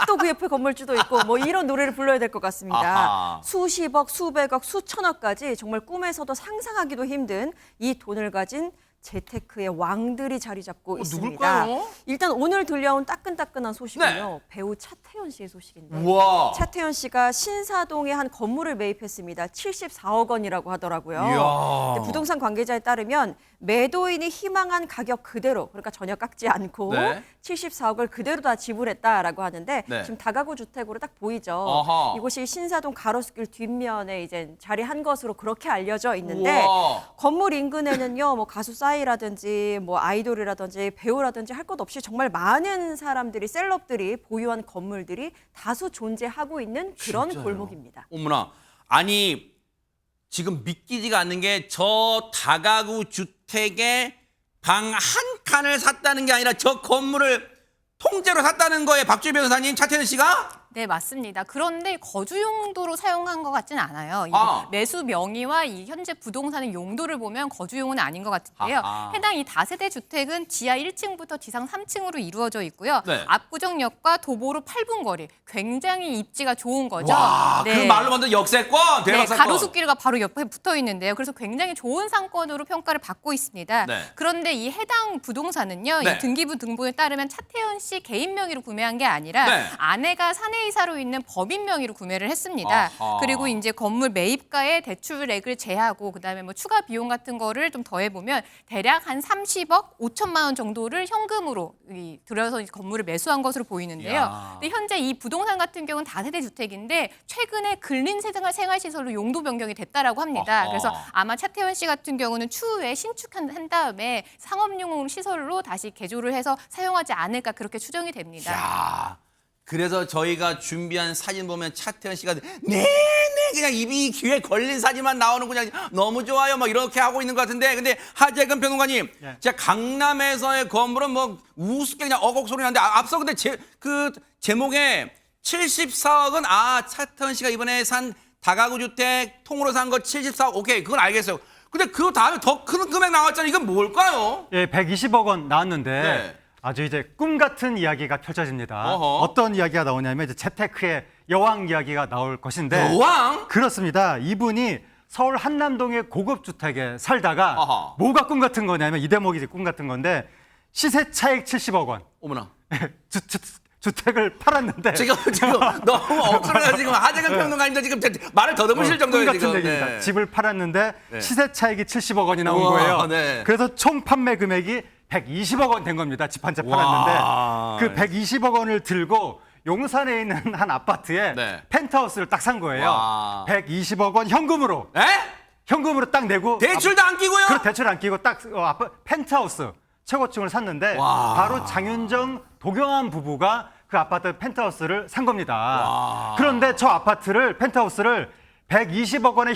또 그 옆에 건물주도 있고 뭐 이런 노래를 불러야 될 것 같습니다. 아하. 수십억, 수백억, 수천억까지 정말 꿈에서도 상상하기도 힘든 이 돈을 가진 재테크의 왕들이 자리 잡고 있습니다. 누굴까요? 일단 오늘 들려온 따끈따끈한 소식은요. 네. 배우 차태현 씨의 소식인데 우와. 차태현 씨가 신사동에 한 건물을 매입했습니다. 74억 원이라고 하더라고요. 이야. 근데 부동산 관계자에 따르면 매도인이 희망한 가격 그대로 그러니까 전혀 깎지 않고 네. 74억을 그대로 다 지불했다라고 하는데 네. 지금 다가구 주택으로 딱 보이죠. 어허. 이곳이 신사동 가로수길 뒷면에 이제 자리한 것으로 그렇게 알려져 있는데 우와. 건물 인근에는요, 뭐 가수 싸이라든지 뭐 아이돌이라든지 배우라든지 할 것 없이 정말 많은 사람들이 셀럽들이 보유한 건물들이 다수 존재하고 있는 그런 진짜요? 골목입니다. 어머나. 아니 지금 믿기지가 않는 게 저 다가구 주택에 방 한 칸을 샀다는 게 아니라 저 건물을 통째로 샀다는 거예요. 박주희 변호사님, 차태현 씨가? 네, 맞습니다. 그런데 거주 용도로 사용한 것 같지는 않아요. 이 아. 매수 명의와 이 현재 부동산의 용도를 보면 거주용은 아닌 것 같은데요. 아하. 해당 이 다세대 주택은 지하 1층부터 지상 3층으로 이루어져 있고요. 네. 압구정역과 도보로 8분 거리. 굉장히 입지가 좋은 거죠. 와, 그 말로 만든 역세권, 대박 네, 사건. 가로수길과 바로 옆에 붙어 있는데요. 그래서 굉장히 좋은 상권으로 평가를 받고 있습니다. 네. 그런데 이 해당 부동산은요. 네. 이 등기부 등본에 따르면 차태현 씨 개인 명의로 구매한 게 아니라 네. 아내가 사내이사로 있는 법인 명의로 구매를 했습니다. 아하. 그리고 이제 건물 매입가에 대출액을 제하고 그다음에 뭐 추가 비용 같은 거를 좀 더해 보면 대략 한 30억 5천만 원 정도를 현금으로 들여서 건물을 매수한 것으로 보이는데요. 이야. 근데 현재 이 부동산 같은 경우는 다세대 주택인데 최근에 근린 생활시설로 용도 변경이 됐다라고 합니다. 아하. 그래서 아마 차태현 씨 같은 경우는 추후에 신축한 다음에 상업용 시설로 다시 개조를 해서 사용하지 않을까 그렇게 추정이 됩니다. 야, 그래서 저희가 준비한 사진 보면 차태현 씨가 네네 그냥 입이 귀에 걸린 사진만 나오는 그냥 너무 좋아요 막 이렇게 하고 있는 것 같은데 근데 하재근 평론가님 네. 제가 강남에서의 건물은 뭐 우습게 그냥 어곡 소리 나는데 앞서 근데 그 제목에 74억은 차태현 씨가 이번에 산 다가구 주택 통으로 산 거 74억 오케이 그건 알겠어요. 근데 그 다음에 더 큰 금액 나왔잖아요. 이건 뭘까요? 예, 120억 원 나왔는데 네. 아주 이제 꿈 같은 이야기가 펼쳐집니다. 어허. 어떤 이야기가 나오냐면 이제 재테크의 여왕 이야기가 나올 것인데 여왕? 그렇습니다. 이분이 서울 한남동의 고급 주택에 살다가 어허. 뭐가 꿈 같은 거냐면 이 대목이 이제 꿈 같은 건데 시세 차익 70억 원. 어머나. 주택을 팔았는데 지금 너무 억울해요. 지금 하재근 평론가님도 지금 말을 더듬으실 꿈 정도예요. 같은 지금. 얘기입니다. 네. 집을 팔았는데 네. 시세 차익이 70억 원이 나온 우와, 거예요. 네. 그래서 총 판매 금액이 120억 원 된 겁니다. 집 한 채 와. 팔았는데 그 120억 원을 들고 용산에 있는 한 아파트에 네. 펜트하우스를 딱 산 거예요. 와. 120억 원 현금으로 에? 현금으로 딱 내고 대출도 안 끼고요? 그렇 대출 안 끼고 딱 펜트하우스 최고층을 샀는데 와. 바로 장윤정 도경환 부부가 그 아파트 펜트하우스를 산 겁니다. 그런데 저 아파트를 펜트하우스를 120억 원의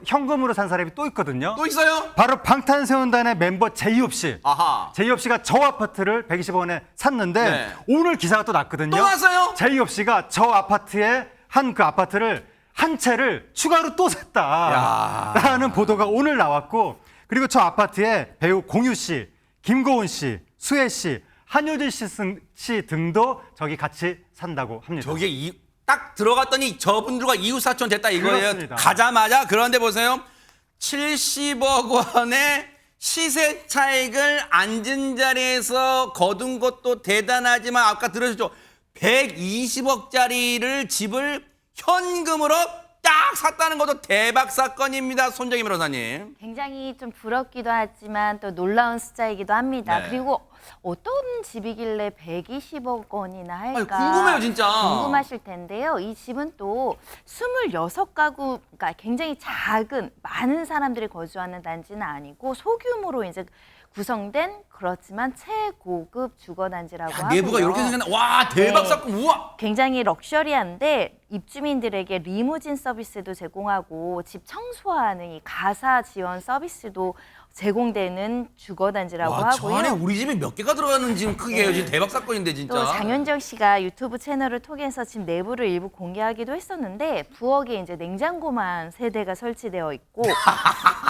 현금으로 산 사람이 또 있거든요. 또 있어요? 바로 방탄소년단의 member 제이홉 씨. 아하. 제이홉 씨가 저 아파트를 120억 원에 샀는데 네. 오늘 기사가 또 났거든요. 또 났어요? 제이홉 씨가 저 아파트에 한 그 아파트를 한 채를 추가로 또 샀다라는 보도가 오늘 나왔고 그리고 저 아파트에 배우 공유 씨, 김고은 씨, 수혜 씨, 한효진 씨 등도 저기 같이 산다고 합니다. 저게 딱 들어갔더니 저분들과 이웃사촌 됐다 이거예요. 그렇습니다. 가자마자 그런데 보세요. 70억 원의 시세 차익을 앉은 자리에서 거둔 것도 대단하지만 아까 들으셨죠? 120억짜리를 집을 현금으로 딱 샀다는 것도 대박 사건입니다. 손정희 변호사님. 굉장히 좀 부럽기도 하지만 또 놀라운 숫자이기도 합니다. 네. 그리고 어떤 집이길래 120억 원이나 할까? 아니, 궁금해요, 진짜. 궁금하실 텐데요. 이 집은 또 26가구, 그러니까 굉장히 작은 많은 사람들이 거주하는 단지는 아니고 소규모로 이제 구성된 그렇지만 최고급 주거단지라고 하고요. 내부가 이렇게 생겼나? 와, 대박 네. 사건. 우와. 굉장히 럭셔리한데 입주민들에게 리무진 서비스도 제공하고 집 청소하는 이 가사 지원 서비스도 제공되는 주거단지라고 와, 저 하고요. 안에 우리 집이 몇 개가 들어가는 지금 크기예요. 지금 대박 사건인데 진짜. 또 장윤정 씨가 유튜브 채널을 통해서 집 내부를 일부 공개하기도 했었는데 부엌에 이제 냉장고만 3대가 설치되어 있고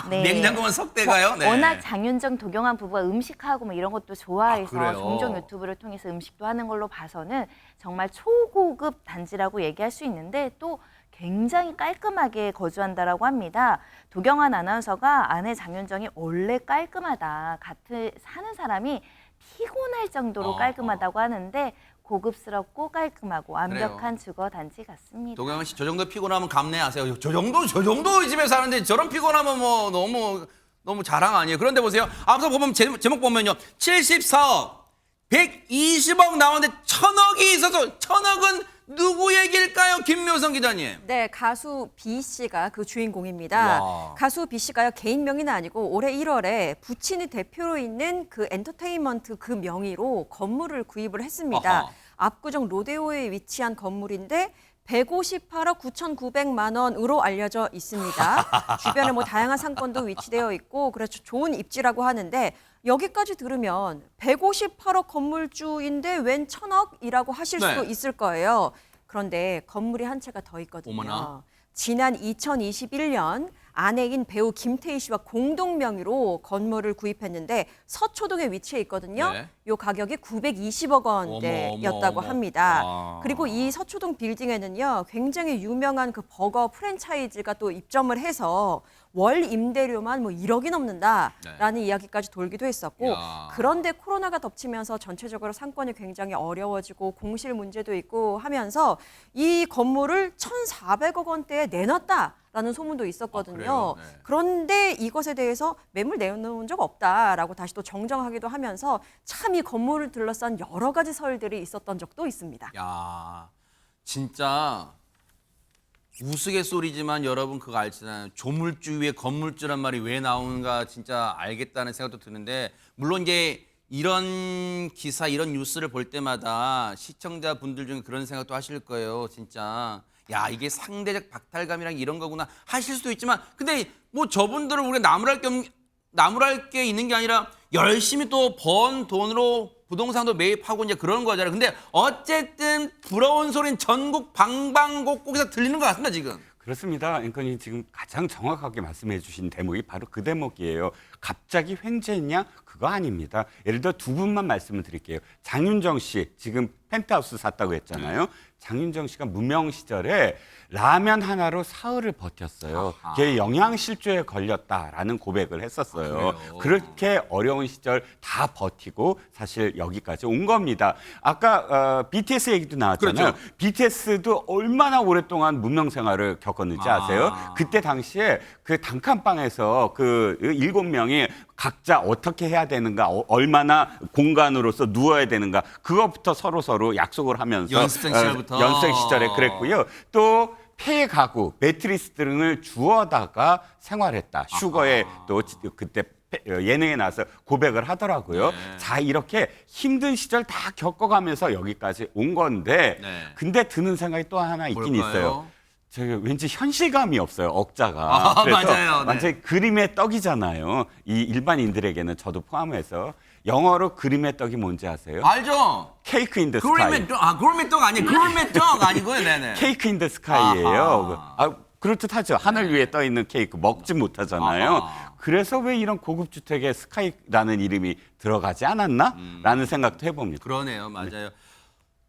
네. 냉장고만 석 대가요? 네. 워낙 장윤정, 도경환 부부가 음식하고 뭐 이런 것도 좋아해서 그래요? 종종 유튜브를 통해서 음식도 하는 걸로 봐서는 정말 초고급 단지라고 얘기할 수 있는데 또 굉장히 깔끔하게 거주한다라고 합니다. 도경환 아나운서가 아내 장윤정이 원래 깔끔하다. 같은 사는 사람이 피곤할 정도로 깔끔하다고 하는데 고급스럽고 깔끔하고 완벽한 주거 단지 같습니다. 도경환 씨, 저 정도 피곤하면 감내하세요. 저 정도 집에 사는데 저런 피곤하면 뭐 너무 자랑 아니에요. 그런데 보세요. 앞서 보면 제목 보면요. 74억, 120억 나오는데 1000억이 있어서 1000억은 누구 얘기일까요? 김묘성 기자님. 네, 가수 B 씨가 그 주인공입니다. 와. 가수 B 씨가요, 개인 명의는 아니고 올해 1월에 부친이 대표로 있는 그 엔터테인먼트 그 명의로 건물을 구입을 했습니다. 아하. 압구정 로데오에 위치한 건물인데 158억 9,900만 원으로 알려져 있습니다. 주변에 뭐 다양한 상권도 위치되어 있고 그래서 좋은 입지라고 하는데 여기까지 들으면 158억 건물주인데 웬 1000억이라고 하실 수도 네. 있을 거예요. 그런데 건물이 한 채가 더 있거든요. 어머나. 지난 2021년 아내인 배우 김태희 씨와 공동 명의로 건물을 구입했는데 서초동에 위치해 있거든요. 네. 요 가격이 920억 원대였다고 어머. 합니다. 와. 그리고 이 서초동 빌딩에는요, 굉장히 유명한 그 버거 프랜차이즈가 또 입점을 해서 월 임대료만 뭐 1억이 넘는다라는 이야기까지 돌기도 했었고, 야. 그런데 코로나가 덮치면서 전체적으로 상권이 굉장히 어려워지고 공실 문제도 있고 하면서 이 건물을 1,400억 원대에 내놨다라는 소문도 있었거든요. 그래요? 네. 그런데 이것에 대해서 매물 내놓은 적 없다라고 다시 또 정정하기도 하면서 참 이 건물을 둘러싼 여러 가지 설들이 있었던 적도 있습니다. 야, 진짜 우스갯소리지만 여러분 그거 알잖아요. 조물주 위에 건물주란 말이 왜 나오는가 진짜 알겠다는 생각도 드는데, 물론 이제 이런 기사, 이런 뉴스를 볼 때마다 시청자분들 중에 그런 생각도 하실 거예요. 진짜 야, 이게 상대적 박탈감이랑 이런 거구나 하실 수도 있지만, 근데 뭐 저분들은 우리가 나무랄 게 있는 게 아니라 열심히 또 번 돈으로 부동산도 매입하고 이제 그런 거잖아요. 근데 어쨌든 부러운 소리는 전국 방방곡곡에서 들리는 것 같습니다, 지금. 그렇습니다. 앵커님 지금 가장 정확하게 말씀해 주신 대목이 바로 그 대목이에요. 갑자기 횡재했냐? 그거 아닙니다. 예를 들어 두 분만 말씀을 드릴게요. 장윤정 씨 지금 펜트하우스 샀다고 했잖아요. 장윤정 씨가 무명 시절에 라면 하나로 사흘을 버텼어요. 걔 영양실조에 걸렸다라는 고백을 했었어요. 그렇게 어려운 시절 다 버티고 사실 여기까지 온 겁니다. 아까 BTS 얘기도 나왔잖아요. 그렇죠. BTS도 얼마나 오랫동안 무명 생활을 겪었는지 아세요? 그때 당시에 그 단칸방에서 그 7명이 각자 어떻게 해야 되는가, 얼마나 공간으로서 누워야 되는가, 그것부터 서로 약속을 하면서 연습생 시절부터. 연습생 시절에 그랬고요. 또 폐 가구, 매트리스 등을 주워다가 생활했다. 슈거에 또 그때 예능에 나와서 고백을 하더라고요. 네. 자, 이렇게 힘든 시절 다 겪어가면서 여기까지 온 건데, 네. 근데 드는 생각이 또 하나 있긴 뭘까요? 있어요. 저기 왠지 현실감이 없어요, 억자가. 그래서 맞아요. 네. 완전히 그림의 떡이잖아요. 이 일반인들에게는 저도 포함해서. 영어로 그림의 떡이 뭔지 아세요? 알죠? 케이크 인 더 스카이. 그럴매 떡 아니에요. 그럴매 떡 아니고요. 네네. 케이크 인 더 스카이예요. 그렇듯하죠. 하늘 위에 떠 있는 케이크 먹지 못하잖아요. 아하. 그래서 왜 이런 고급 주택에 스카이라는 이름이 들어가지 않았나?라는 생각도 해봅니다. 그러네요. 맞아요.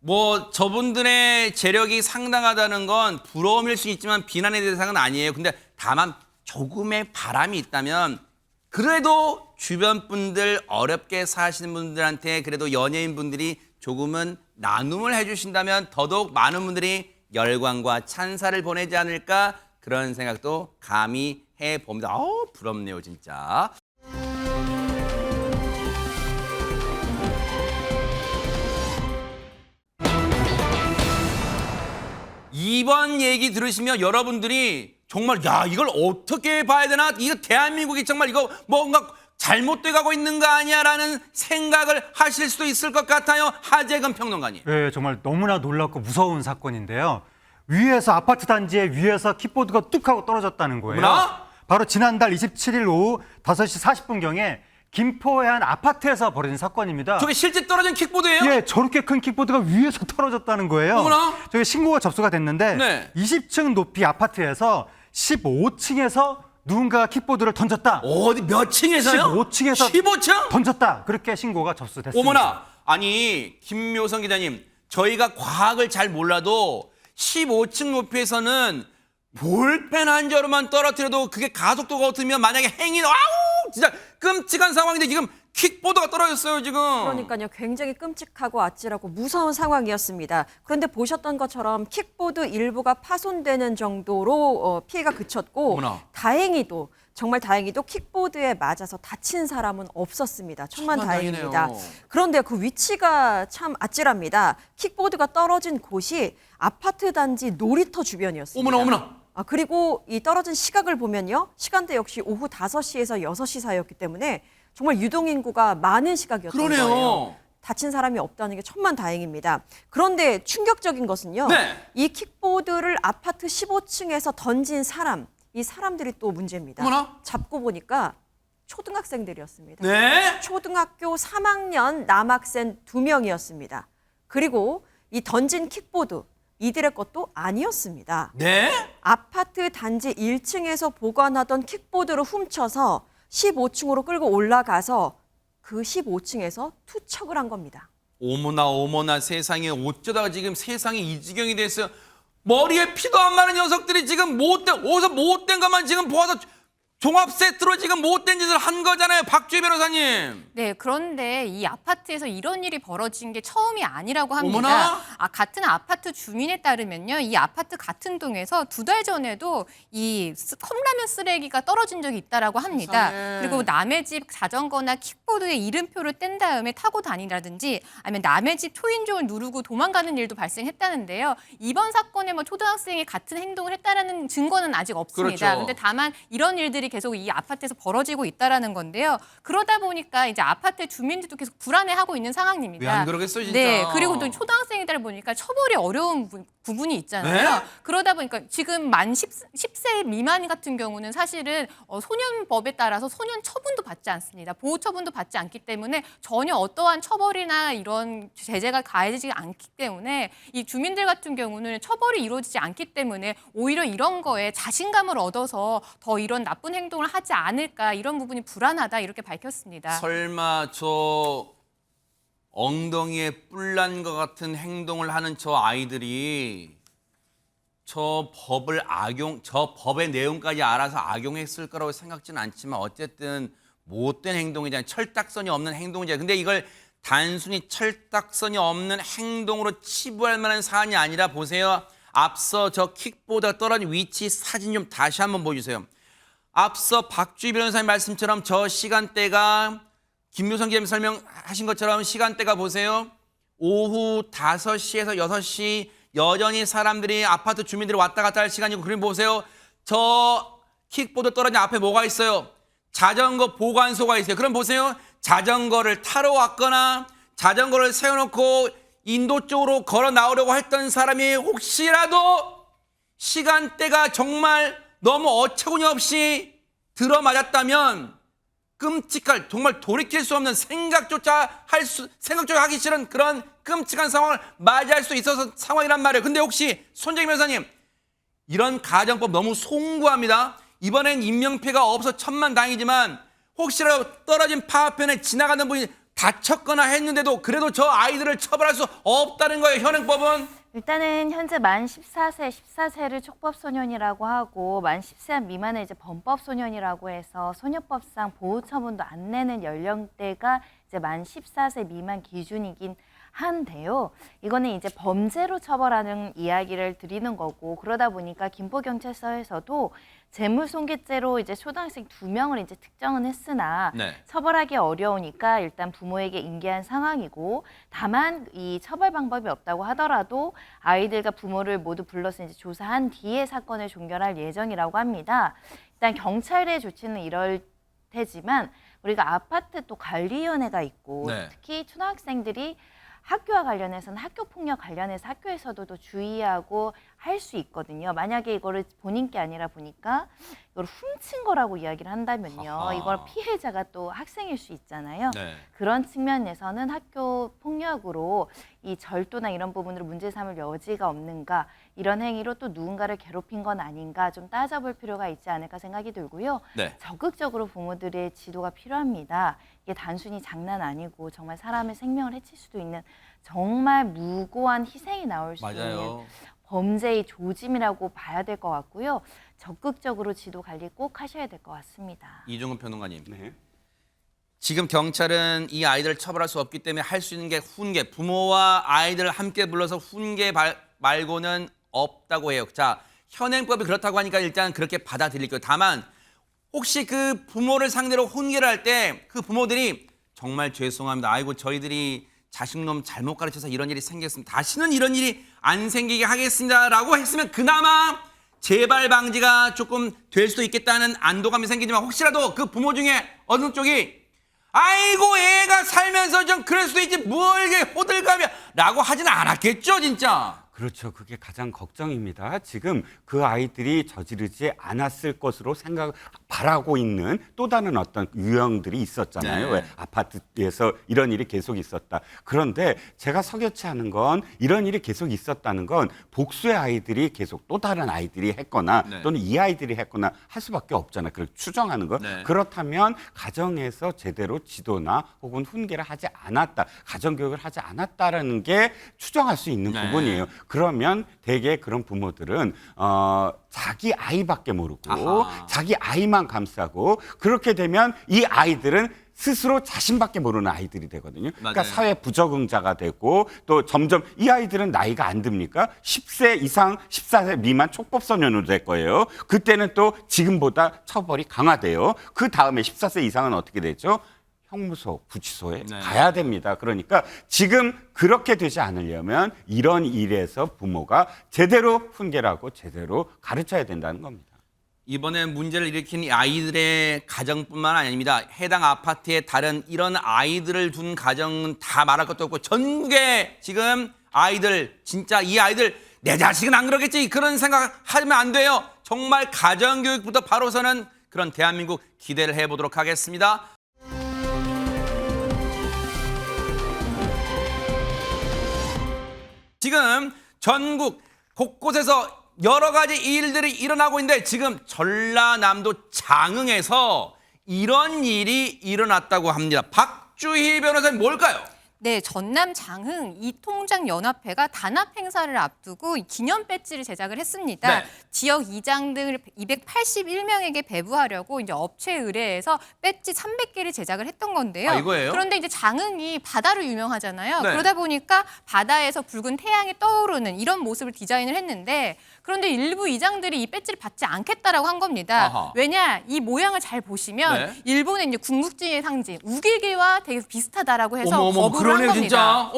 뭐 저분들의 재력이 상당하다는 건 부러움일 수 있지만 비난의 대상은 아니에요. 근데 다만 조금의 바람이 있다면, 그래도 주변 분들, 어렵게 사시는 분들한테 그래도 연예인 분들이 조금은 나눔을 해주신다면 더더욱 많은 분들이 열광과 찬사를 보내지 않을까, 그런 생각도 감히 해봅니다. 부럽네요, 진짜. 이번 얘기 들으시면 여러분들이 정말 야, 이걸 어떻게 봐야 되나? 이거 대한민국이 정말 이거 뭔가 잘못돼 가고 있는 거 아니야라는 생각을 하실 수도 있을 것 같아요. 하재근 평론가님. 네, 정말 너무나 놀랍고 무서운 사건인데요. 위에서 아파트 단지에 위에서 킥보드가 뚝 하고 떨어졌다는 거예요. 어머나? 바로 지난달 27일 오후 5시 40분경에 김포의 한 아파트에서 벌어진 사건입니다. 저게 실제 떨어진 킥보드예요? 예, 저렇게 큰 킥보드가 위에서 떨어졌다는 거예요. 어머나. 저기 신고가 접수가 됐는데 네. 20층 높이 아파트에서 15층에서 누군가가 킥보드를 던졌다. 어디 몇 층에서요? 15층에서 15층? 던졌다. 그렇게 신고가 접수됐습니다. 어머나. 아니 김묘성 기자님, 저희가 과학을 잘 몰라도 15층 높이에서는 볼펜 한 자루만 떨어뜨려도 그게 가속도가 없으면 만약에 행인 아우 진짜 끔찍한 상황인데 지금 킥보드가 떨어졌어요 지금. 그러니까요. 굉장히 끔찍하고 아찔하고 무서운 상황이었습니다. 그런데 보셨던 것처럼 킥보드 일부가 파손되는 정도로 피해가 그쳤고 어머나. 다행히도 정말 다행히도 킥보드에 맞아서 다친 사람은 없었습니다. 천만다행입니다. 천만다행이네요. 그런데 그 위치가 참 아찔합니다. 킥보드가 떨어진 곳이 아파트 단지 놀이터 주변이었습니다. 어머나. 그리고 이 떨어진 시각을 보면요. 시간대 역시 오후 5시에서 6시 사이였기 때문에 정말 유동인구가 많은 시각이었던 그러네요. 거예요. 다친 사람이 없다는 게 천만다행입니다. 그런데 충격적인 것은요. 네. 이 킥보드를 아파트 15층에서 던진 사람, 이 사람들이 또 문제입니다. 어머나. 잡고 보니까 초등학생들이었습니다. 네. 초등학교 3학년 남학생 2명이었습니다. 그리고 이 던진 킥보드, 이들의 것도 아니었습니다. 네? 아파트 단지 1층에서 보관하던 킥보드를 훔쳐서 15층으로 끌고 올라가서 그 15층에서 투척을 한 겁니다. 어머나 세상에 어쩌다가 지금 세상이 이 지경이 됐어요. 머리에 피도 안 마른 녀석들이 지금 어디서 못된 것만 지금 모아서 종합 세트로 지금 못된 짓을 한 거잖아요, 박주희 변호사님. 네, 그런데 이 아파트에서 이런 일이 벌어진 게 처음이 아니라고 합니다. 어머나. 같은 아파트 주민에 따르면요, 이 아파트 같은 동에서 2달 전에도 이 컵라면 쓰레기가 떨어진 적이 있다라고 합니다. 세상에. 그리고 남의 집 자전거나 킥보드에 이름표를 뗀 다음에 타고 다니라든지 아니면 남의 집 초인종을 누르고 도망가는 일도 발생했다는데요. 이번 사건에 뭐 초등학생이 같은 행동을 했다라는 증거는 아직 없습니다. 그렇죠. 그런데 다만 이런 일들이 계속 이 아파트에서 벌어지고 있다라는 건데요. 그러다 보니까 이제 아파트 주민들도 계속 불안해하고 있는 상황입니다. 왜 안 그러겠어요, 진짜. 네, 그리고 또 초등학생이다 보니까 처벌이 어려운 부분이 있잖아요. 네? 그러다 보니까 지금 만 10세 미만 같은 경우는 사실은 소년법에 따라서 소년 처분도 받지 않습니다. 보호 처분도 받지 않기 때문에 전혀 어떠한 처벌이나 이런 제재가 가해지지 않기 때문에 이 주민들 같은 경우는 처벌이 이루어지지 않기 때문에 오히려 이런 거에 자신감을 얻어서 더 이런 나쁜 행동을 하지 않을까 이런 부분이 불안하다 이렇게 밝혔습니다. 설마 저 엉덩이에 뿔난 것 같은 행동을 하는 저 아이들이 저 법의 내용까지 알아서 악용했을 거라고 생각지는 않지만 어쨌든 못된 행동이잖아요. 철딱선이 없는 행동이잖아요. 근데 이걸 단순히 철딱선이 없는 행동으로 치부할 만한 사안이 아니라 보세요. 앞서 저 킥보드가 떨어진 위치 사진 좀 다시 한번 보여주세요. 앞서 박주희 변호사님 말씀처럼 저 시간대가 김묘성 기자님 설명하신 것처럼 시간대가 보세요. 오후 5시에서 6시 여전히 사람들이 아파트 주민들이 왔다 갔다 할 시간이고 그럼 보세요. 저 킥보드 떨어진 앞에 뭐가 있어요? 자전거 보관소가 있어요. 그럼 보세요. 자전거를 타러 왔거나 자전거를 세워놓고 인도 쪽으로 걸어 나오려고 했던 사람이 혹시라도 시간대가 정말 너무 어처구니 없이 들어맞았다면 끔찍할 정말 돌이킬 수 없는 생각조차 하기 싫은 그런 끔찍한 상황을 맞이할 수 있어서 상황이란 말이에요. 근데 혹시 손재기 변호사님 이런 가정법 너무 송구합니다. 이번엔 인명피해가 없어 천만다행이지만 혹시라도 떨어진 파편에 지나가는 분이 다쳤거나 했는데도 그래도 저 아이들을 처벌할 수 없다는 거예요. 현행법은. 일단은 현재 만 14세를 촉법소년이라고 하고 만 10세 미만을 이제 범법소년이라고 해서 소녀법상 보호처분도 안 내는 연령대가 이제 만 14세 미만 기준이긴 한데요. 이거는 이제 범죄로 처벌하는 이야기를 드리는 거고 그러다 보니까 김포경찰서에서도 재물손괴죄로 이제 초등학생 2명을 이제 특정은 했으나 네. 처벌하기 어려우니까 일단 부모에게 인계한 상황이고 다만 이 처벌 방법이 없다고 하더라도 아이들과 부모를 모두 불러서 이제 조사한 뒤에 사건을 종결할 예정이라고 합니다. 일단 경찰의 조치는 이럴 테지만 우리가 아파트 또 관리위원회가 있고 네. 특히 초등학생들이 학교와 관련해서는 학교 폭력 관련해서 학교에서도 또 주의하고 할 수 있거든요. 만약에 이거를 본인 게 아니라 보니까 이걸 훔친 거라고 이야기를 한다면요. 아하. 이걸 피해자가 또 학생일 수 있잖아요. 네. 그런 측면에서는 학교 폭력으로 이 절도나 이런 부분으로 문제 삼을 여지가 없는가, 이런 행위로 또 누군가를 괴롭힌 건 아닌가 좀 따져볼 필요가 있지 않을까 생각이 들고요. 네. 적극적으로 부모들의 지도가 필요합니다. 이게 단순히 장난 아니고 정말 사람의 생명을 해칠 수도 있는 정말 무고한 희생이 나올 수 있는 맞아요. 범죄의 조짐이라고 봐야 될 것 같고요. 적극적으로 지도 관리 꼭 하셔야 될 것 같습니다. 이종근 평론가님. 네. 지금 경찰은 이 아이들을 처벌할 수 없기 때문에 할 수 있는 게 훈계, 부모와 아이들을 함께 불러서 훈계 말고는 없다고 해요. 자, 현행법이 그렇다고 하니까 일단 그렇게 받아들일 거예요. 다만 혹시 그 부모를 상대로 훈계를 할 때 그 부모들이 정말 죄송합니다. 아이고 저희들이 자식놈 잘못 가르쳐서 이런 일이 생겼습니다. 다시는 이런 일이 안 생기게 하겠습니다라고 했으면 그나마 재발 방지가 조금 될 수도 있겠다는 안도감이 생기지만 혹시라도 그 부모 중에 어느 쪽이 아이고 애가 살면서 좀 그럴 수도 있지 뭘 이게 호들갑이야라고 하지는 않았겠죠 진짜. 그렇죠. 그게 가장 걱정입니다. 지금 그 아이들이 저지르지 않았을 것으로 바라고 있는 또 다른 어떤 유형들이 있었잖아요. 네. 왜 아파트에서 이런 일이 계속 있었다. 그런데 제가 석연치 않은 건 이런 일이 계속 있었다는 건 복수의 아이들이 계속 또 다른 아이들이 했거나 네. 또는 이 아이들이 했거나 할 수밖에 없잖아요. 그걸 추정하는 거. 네. 그렇다면 가정에서 제대로 지도나 혹은 훈계를 하지 않았다. 가정교육을 하지 않았다라는 게 추정할 수 있는 네. 부분이에요. 그러면 대개 그런 부모들은 자기 아이밖에 모르고 아하. 자기 아이만 감싸고 그렇게 되면 이 아이들은 스스로 자신밖에 모르는 아이들이 되거든요. 그러니까 맞아요. 사회 부적응자가 되고 또 점점 이 아이들은 나이가 안 듭니까? 10세 이상 14세 미만 촉법소년으로 될 거예요. 그때는 또 지금보다 처벌이 강화돼요. 그 다음에 14세 이상은 어떻게 되죠? 형무소, 구치소에 네. 가야 됩니다. 그러니까 지금 그렇게 되지 않으려면 이런 일에서 부모가 제대로 훈계를 하고 제대로 가르쳐야 된다는 겁니다. 이번에 문제를 일으킨 이 아이들의 가정뿐만 아닙니다. 해당 아파트에 다른 이런 아이들을 둔 가정은 다 말할 것도 없고 전국에 지금 아이들 진짜 이 아이들 내 자식은 안 그러겠지 그런 생각하면 안 돼요. 정말 가정교육부터 바로서는 그런 대한민국 기대를 해보도록 하겠습니다. 지금 전국 곳곳에서 여러 가지 일들이 일어나고 있는데 지금 전라남도 장흥에서 이런 일이 일어났다고 합니다. 박주희 변호사님 뭘까요? 네, 전남 장흥 이통장 연합회가 단합 행사를 앞두고 기념 배지를 제작을 했습니다. 네. 지역 이장 등 281명에게 배부하려고 이제 업체 의뢰해서 배지 300개를 제작을 했던 건데요. 아, 이거예요? 그런데 이제 장흥이 바다로 유명하잖아요. 네. 그러다 보니까 바다에서 붉은 태양이 떠오르는 이런 모습을 디자인을 했는데 그런데 일부 이장들이 이 배지를 받지 않겠다라고 한 겁니다. 아하. 왜냐? 이 모양을 잘 보시면 네. 일본의 이제 궁극지의 상징 우길기와 되게 비슷하다라고 해서 어머 거부를 한 그러네 겁니다. 진짜.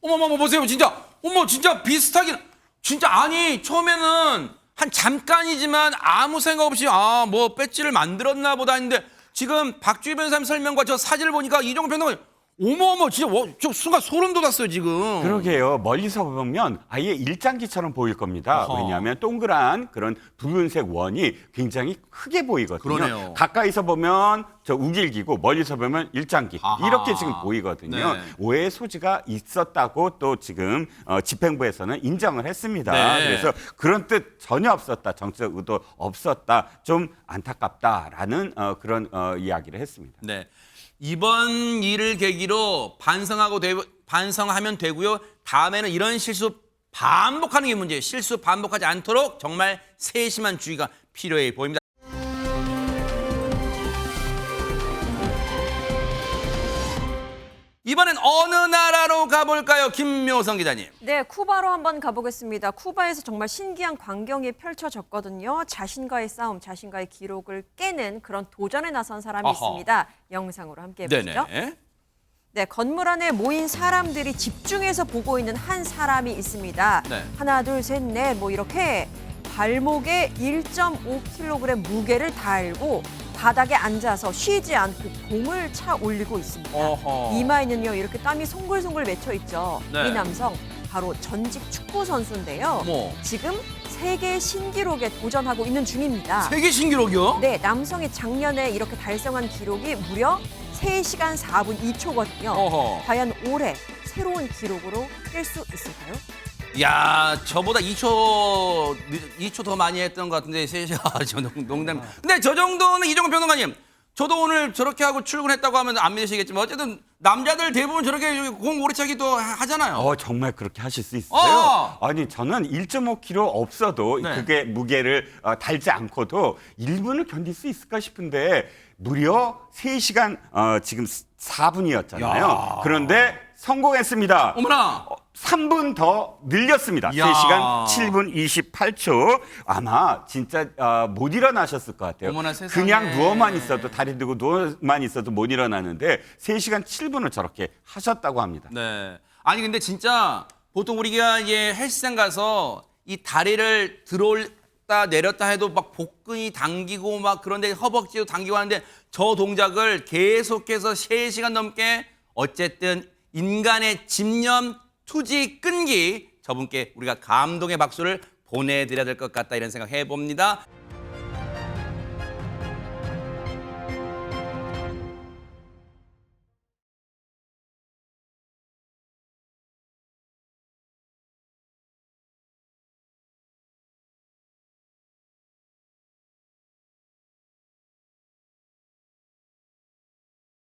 어머머머 보세요 진짜. 어머 진짜 비슷하긴. 진짜 아니 처음에는 한 잠깐이지만 아무 생각 없이 아 뭐 배지를 만들었나 보다 했는데 지금 박주희 변호사님 설명과 저 사진을 보니까 이종근 변호사님 어머 진짜 저 순간 소름 돋았어요 지금. 그러게요. 멀리서 보면 아예 일장기처럼 보일 겁니다. 어허. 왜냐하면 동그란 그런 붉은색 원이 굉장히 크게 보이거든요. 그러네요. 가까이서 보면 저 우길기고 멀리서 보면 일장기 아하. 이렇게 지금 보이거든요. 네. 오해의 소지가 있었다고 또 지금 집행부에서는 인정을 했습니다. 네. 그래서 그런 뜻 전혀 없었다. 정치적 의도 없었다. 좀 안타깝다라는 그런 이야기를 했습니다. 네. 이번 일을 계기로 반성하면 되고요. 다음에는 이런 실수 반복하는 게 문제예요. 실수 반복하지 않도록 정말 세심한 주의가 필요해 보입니다. 이번엔 어느 나라로 가볼까요? 김묘성 기자님. 네, 쿠바로 한번 가보겠습니다. 쿠바에서 정말 신기한 광경이 펼쳐졌거든요. 자신과의 싸움, 자신과의 기록을 깨는 그런 도전에 나선 사람이 아하. 있습니다. 영상으로 함께 해보시죠. 네네. 네, 건물 안에 모인 사람들이 집중해서 보고 있는 한 사람이 있습니다. 네. 하나, 둘, 셋, 넷, 뭐 이렇게 발목에 1.5kg 무게를 달고 바닥에 앉아서 쉬지 않고 공을 차 올리고 있습니다. 어허. 이마에는요 이렇게 땀이 송글송글 맺혀 있죠. 네. 이 남성 바로 전직 축구 선수인데요. 어머. 지금 세계 신기록에 도전하고 있는 중입니다. 세계 신기록이요? 네, 남성이 작년에 이렇게 달성한 기록이 무려 3시간 4분 2초거든요. 어허. 과연 올해 새로운 기록으로 깰 수 있을까요? 야, 저보다 2초 더 많이 했던 것 같은데, 저 농담. 근데 저 정도는 이종훈 평론가님, 저도 오늘 저렇게 하고 출근했다고 하면 안 믿으시겠지만 어쨌든 남자들 대부분 저렇게 공 오래 차기도 하잖아요. 정말 그렇게 하실 수 있어요. 아니 저는 1.5kg 없어도 네. 그게 무게를 달지 않고도 1분을 견딜 수 있을까 싶은데 무려 3시간 지금 4분이었잖아요. 야. 그런데 성공했습니다. 어머나. 3분 더 늘렸습니다. 야. 3시간 7분 28초. 아마 진짜 못 일어나셨을 것 같아요. 어머나, 세상에. 그냥 누워만 있어도 다리 들고 누워만 있어도 못 일어나는데 3시간 7분을 저렇게 하셨다고 합니다. 네. 아니 근데 진짜 보통 우리가 이제 헬스장 가서 이 다리를 들어올다 내렸다 해도 막 복근이 당기고 막 그런데 허벅지도 당기고 하는데 저 동작을 계속해서 3시간 넘게 어쨌든 인간의 집념, 투지, 끈기 저분께 우리가 감동의 박수를 보내드려야 될 것 같다 이런 생각 해봅니다.